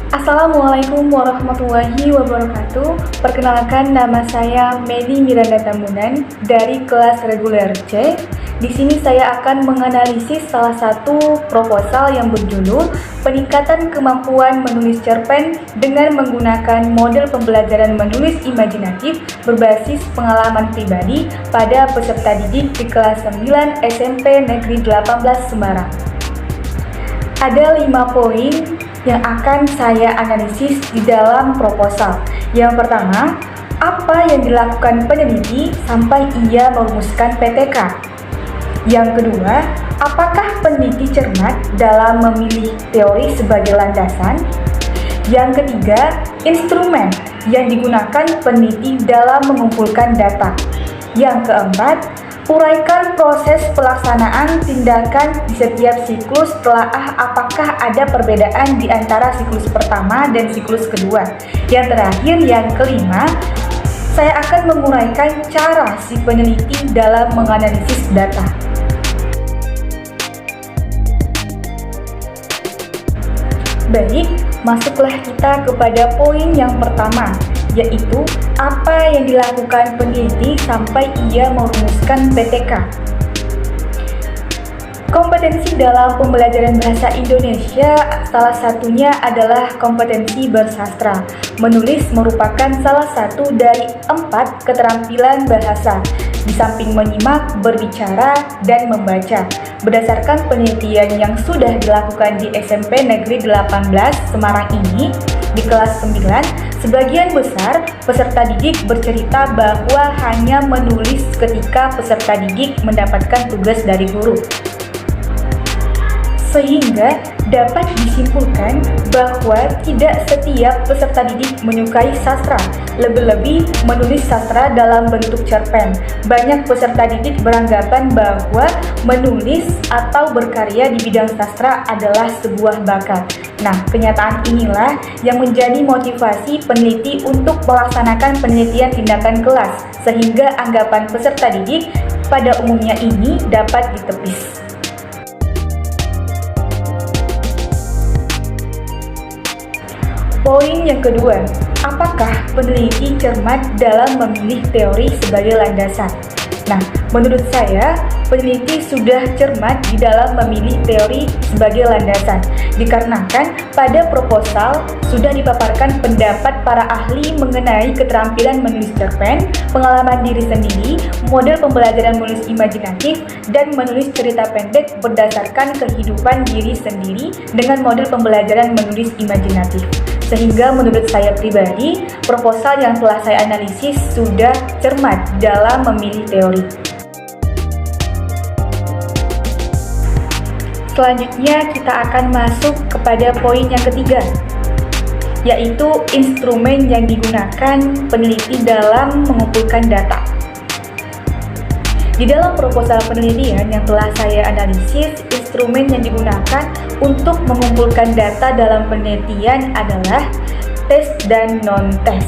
Assalamualaikum warahmatullahi wabarakatuh. Perkenalkan, nama saya Medi Miranda Tambunan dari kelas reguler C. Di sini saya akan menganalisis salah satu proposal yang berjudul Peningkatan Kemampuan Menulis Cerpen dengan menggunakan model pembelajaran menulis imajinatif berbasis pengalaman pribadi pada peserta didik di kelas 9 SMP Negeri 18 Semarang. Ada 5 poin yang akan saya analisis di dalam proposal. Yang pertama, apa yang dilakukan peneliti sampai ia merumuskan PTK? Yang kedua, apakah peneliti cermat dalam memilih teori sebagai landasan? Yang ketiga, instrumen yang digunakan peneliti dalam mengumpulkan data. Yang keempat, uraikan proses pelaksanaan tindakan di setiap siklus telaah apakah ada perbedaan di antara siklus pertama dan siklus kedua. Yang terakhir, yang kelima, saya akan menguraikan cara si peneliti dalam menganalisis data. Baik, masuklah kita kepada poin yang pertama, yaitu apa yang dilakukan peneliti sampai ia merumuskan PTK. Kompetensi dalam pembelajaran bahasa Indonesia salah satunya adalah kompetensi bersastra. Menulis merupakan salah satu dari 4 keterampilan bahasa, di samping menyimak, berbicara, dan membaca. Berdasarkan penelitian yang sudah dilakukan di SMP Negeri 18 Semarang ini, di kelas 9, sebagian besar peserta didik bercerita bahwa hanya menulis ketika peserta didik mendapatkan tugas dari guru. Sehingga dapat disimpulkan bahwa tidak setiap peserta didik menyukai sastra, lebih-lebih menulis sastra dalam bentuk cerpen. Banyak peserta didik beranggapan bahwa menulis atau berkarya di bidang sastra adalah sebuah bakat. Nah, kenyataan inilah yang menjadi motivasi peneliti untuk melaksanakan penelitian tindakan kelas, sehingga anggapan peserta didik pada umumnya ini dapat ditepis. Poin yang kedua, apakah peneliti cermat dalam memilih teori sebagai landasan? Nah, menurut saya, peneliti sudah cermat di dalam memilih teori sebagai landasan, dikarenakan pada proposal sudah dipaparkan pendapat para ahli mengenai keterampilan menulis cerpen, pengalaman diri sendiri, model pembelajaran menulis imajinatif, dan menulis cerita pendek berdasarkan kehidupan diri sendiri dengan model pembelajaran menulis imajinatif. Sehingga menurut saya pribadi, proposal yang telah saya analisis sudah cermat dalam memilih teori. Selanjutnya kita akan masuk kepada poin yang ketiga, yaitu instrumen yang digunakan peneliti dalam mengumpulkan data. Di dalam proposal penelitian yang telah saya analisis, instrumen yang digunakan untuk mengumpulkan data dalam penelitian adalah tes dan non-tes.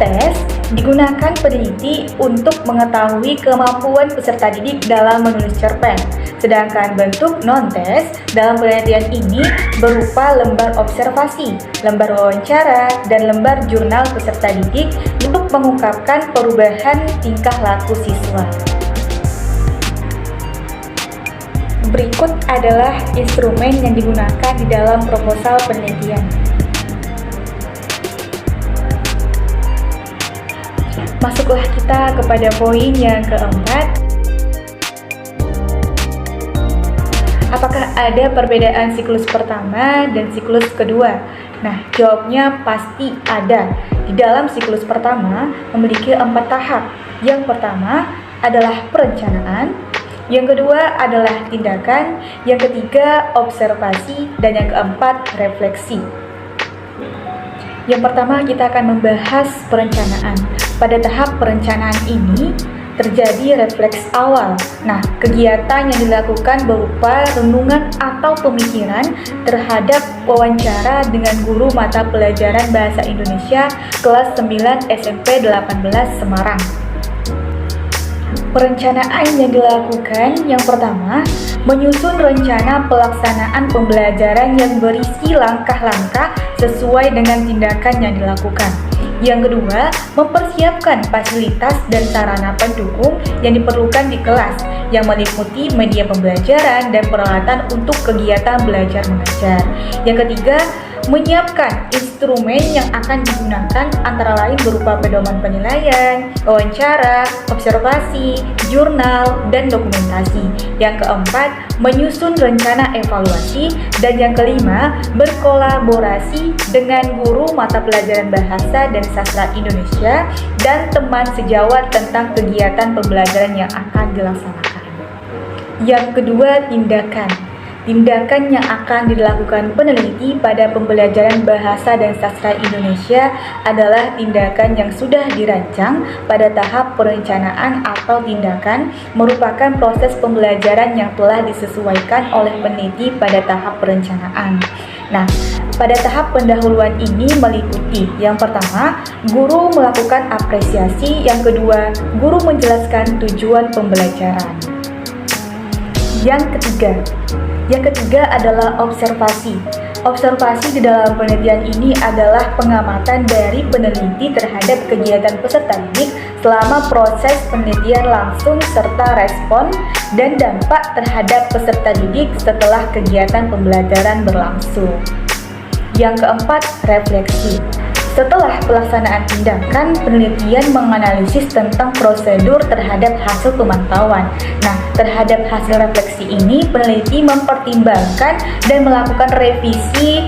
Tes digunakan peneliti untuk mengetahui kemampuan peserta didik dalam menulis cerpen. Sedangkan bentuk non-tes dalam penelitian ini berupa lembar observasi, lembar wawancara, dan lembar jurnal peserta didik untuk mengungkapkan perubahan tingkah laku siswa. Berikut adalah instrumen yang digunakan di dalam proposal penelitian. Masuklah kita kepada poin yang keempat. Apakah ada perbedaan siklus pertama dan siklus kedua? Nah, jawabnya pasti ada. Di dalam siklus pertama memiliki 4 tahap. Yang pertama adalah perencanaan, yang kedua adalah tindakan, yang ketiga observasi, dan yang keempat refleksi. Yang pertama kita akan membahas perencanaan. Pada tahap perencanaan ini terjadi refleks awal. Nah, kegiatan yang dilakukan berupa renungan atau pemikiran terhadap wawancara dengan guru mata pelajaran Bahasa Indonesia kelas 9 SMP 18 Semarang. Perencanaan yang dilakukan yang pertama, menyusun rencana pelaksanaan pembelajaran yang berisi langkah-langkah sesuai dengan tindakan yang dilakukan. Yang kedua, mempersiapkan fasilitas dan sarana pendukung yang diperlukan di kelas, yang meliputi media pembelajaran dan peralatan untuk kegiatan belajar mengajar. Yang ketiga, menyiapkan instrumen yang akan digunakan antara lain berupa pedoman penilaian, wawancara, observasi, jurnal, dan dokumentasi. Yang keempat, menyusun rencana evaluasi. Dan yang kelima, berkolaborasi dengan guru mata pelajaran bahasa dan sastra Indonesia dan teman sejawat tentang kegiatan pembelajaran yang akan dilaksanakan. Yang kedua, tindakan. Tindakan yang akan dilakukan peneliti pada pembelajaran bahasa dan sastra Indonesia adalah tindakan yang sudah dirancang pada tahap perencanaan atau tindakan merupakan proses pembelajaran yang telah disesuaikan oleh peneliti pada tahap perencanaan. Nah, pada tahap pendahuluan ini meliputi yang pertama, guru melakukan apresiasi, yang kedua, guru menjelaskan tujuan pembelajaran. Yang ketiga adalah observasi. Observasi di dalam penelitian ini adalah pengamatan dari peneliti terhadap kegiatan peserta didik selama proses penelitian langsung serta respon dan dampak terhadap peserta didik setelah kegiatan pembelajaran berlangsung. Yang keempat, refleksi. Setelah pelaksanaan tindakan, penelitian menganalisis tentang prosedur terhadap hasil pemantauan. Nah, terhadap hasil refleksi ini, peneliti mempertimbangkan dan melakukan revisi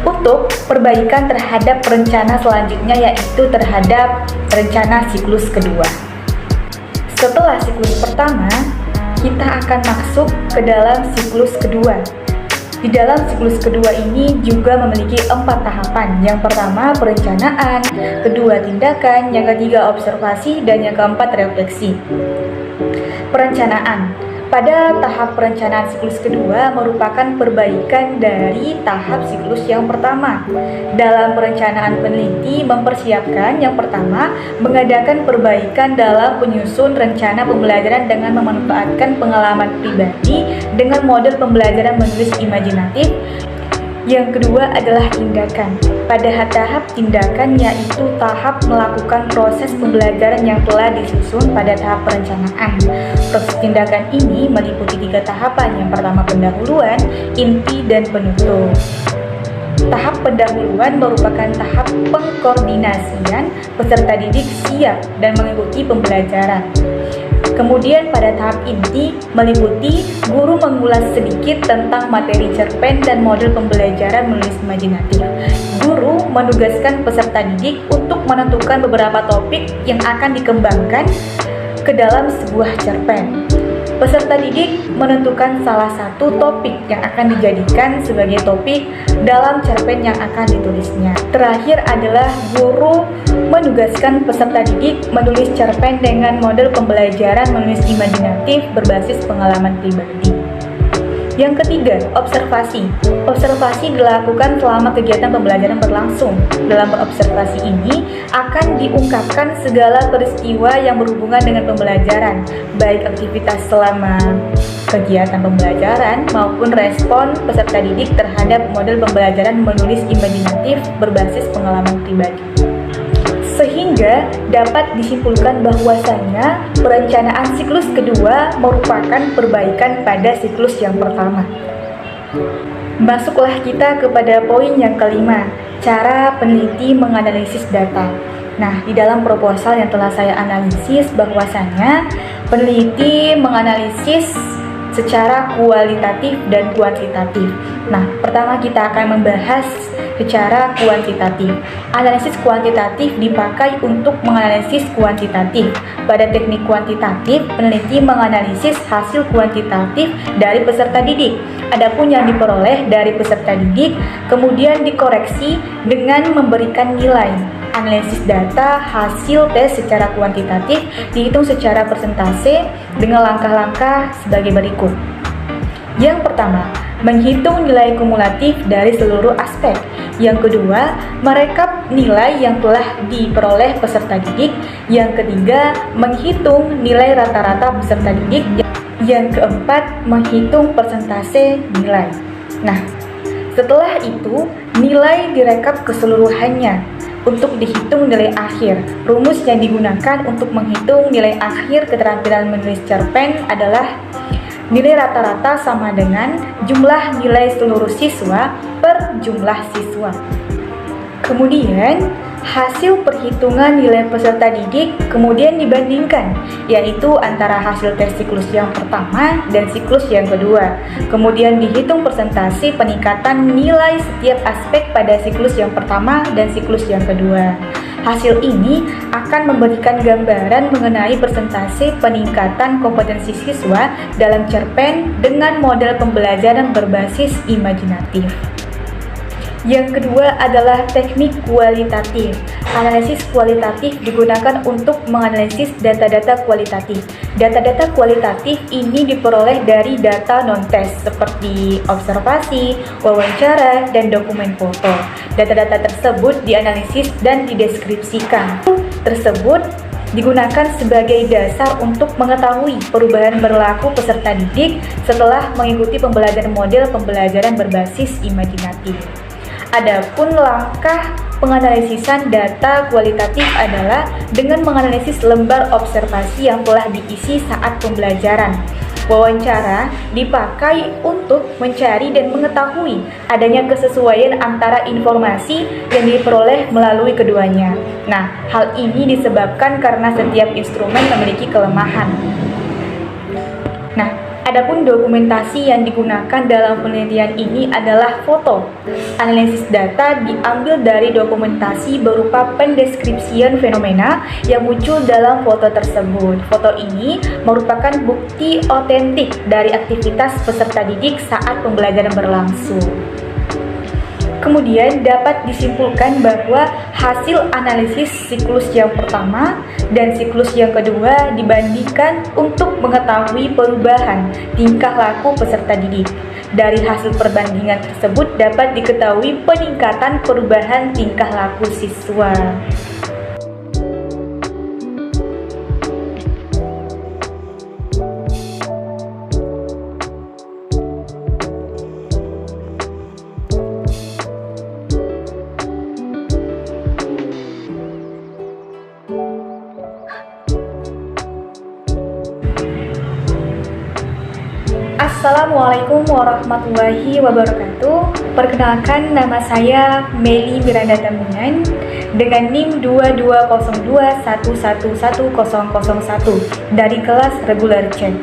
untuk perbaikan terhadap rencana selanjutnya, yaitu terhadap rencana siklus kedua. Setelah siklus pertama, kita akan masuk ke dalam siklus kedua. Di dalam siklus kedua ini juga memiliki 4 tahapan. Yang pertama, perencanaan, kedua, tindakan, yang ketiga, observasi, dan yang keempat, refleksi. Perencanaan. Pada tahap perencanaan siklus kedua merupakan perbaikan dari tahap siklus yang pertama. Dalam perencanaan, peneliti mempersiapkan yang pertama, mengadakan perbaikan dalam penyusun rencana pembelajaran dengan memanfaatkan pengalaman pribadi dengan model pembelajaran menulis imajinatif. Yang kedua adalah tindakan. Pada tahap tindakan, yaitu tahap melakukan proses pembelajaran yang telah disusun pada tahap perencanaan. Proses tindakan ini meliputi 3 tahapan. Yang pertama, pendahuluan, inti, dan penutup. Tahap pendahuluan merupakan tahap pengkoordinasian peserta didik siap dan mengikuti pembelajaran. Kemudian pada tahap inti meliputi guru mengulas sedikit tentang materi cerpen dan model pembelajaran menulis imajinatif. Guru menugaskan peserta didik untuk menentukan beberapa topik yang akan dikembangkan ke dalam sebuah cerpen. Peserta didik menentukan salah satu topik yang akan dijadikan sebagai topik dalam cerpen yang akan ditulisnya. Terakhir adalah guru menugaskan peserta didik menulis cerpen dengan model pembelajaran menulis imajinatif berbasis pengalaman pribadi. Yang ketiga, observasi. Observasi dilakukan selama kegiatan pembelajaran berlangsung. Dalam observasi ini akan diungkapkan segala peristiwa yang berhubungan dengan pembelajaran, baik aktivitas selama kegiatan pembelajaran maupun respon peserta didik terhadap model pembelajaran menulis imajinatif berbasis pengalaman pribadi. Sehingga dapat disimpulkan bahwasanya perencanaan siklus kedua merupakan perbaikan pada siklus yang pertama. Masuklah kita kepada poin yang kelima, cara peneliti menganalisis data. Nah, di dalam proposal yang telah saya analisis bahwasanya peneliti menganalisis secara kualitatif dan kuantitatif. Nah, pertama kita akan membahas secara kuantitatif. Analisis kuantitatif dipakai untuk menganalisis kuantitatif. Pada teknik kuantitatif, peneliti menganalisis hasil kuantitatif dari peserta didik. Adapun yang diperoleh dari peserta didik kemudian dikoreksi dengan memberikan nilai. Analisis data hasil tes secara kuantitatif dihitung secara persentase dengan langkah-langkah sebagai berikut. Yang pertama, menghitung nilai kumulatif dari seluruh aspek. Yang kedua, merekap nilai yang telah diperoleh peserta didik. Yang ketiga, menghitung nilai rata-rata peserta didik. Yang keempat, menghitung persentase nilai. Nah, Setelah itu, nilai direkap keseluruhannya untuk dihitung nilai akhir. Rumus yang digunakan untuk menghitung nilai akhir keterampilan menulis cerpen adalah nilai rata-rata sama dengan jumlah nilai seluruh siswa per jumlah siswa. Kemudian, hasil perhitungan nilai peserta didik kemudian dibandingkan, yaitu antara hasil tes siklus yang pertama dan siklus yang kedua. Kemudian dihitung persentase peningkatan nilai setiap aspek pada siklus yang pertama dan siklus yang kedua. Hasil ini akan memberikan gambaran mengenai persentase peningkatan kompetensi siswa dalam cerpen dengan model pembelajaran berbasis imajinatif. Yang kedua adalah teknik kualitatif. Analisis kualitatif digunakan untuk menganalisis data-data kualitatif. Data-data kualitatif ini diperoleh dari data non-tes seperti observasi, wawancara, dan dokumen foto. Data-data tersebut dianalisis dan dideskripsikan. Tersebut digunakan sebagai dasar untuk mengetahui perubahan perilaku peserta didik setelah mengikuti pembelajaran model pembelajaran berbasis imajinatif. Adapun langkah penganalisisan data kualitatif adalah dengan menganalisis lembar observasi yang telah diisi saat pembelajaran. Wawancara dipakai untuk mencari dan mengetahui adanya kesesuaian antara informasi yang diperoleh melalui keduanya. Nah, hal ini disebabkan karena setiap instrumen memiliki kelemahan. Adapun dokumentasi yang digunakan dalam penelitian ini adalah foto. Analisis data diambil dari dokumentasi berupa pendeskripsian fenomena yang muncul dalam foto tersebut. Foto ini merupakan bukti otentik dari aktivitas peserta didik saat pembelajaran berlangsung. Kemudian dapat disimpulkan bahwa hasil analisis siklus yang pertama dan siklus yang kedua dibandingkan untuk mengetahui perubahan tingkah laku peserta didik. Dari hasil perbandingan tersebut dapat diketahui peningkatan perubahan tingkah laku siswa. Assalamualaikum warahmatullahi wabarakatuh. Perkenalkan, nama saya Meli Miranda Tambunan dengan NIM 2202111001 dari kelas reguler C.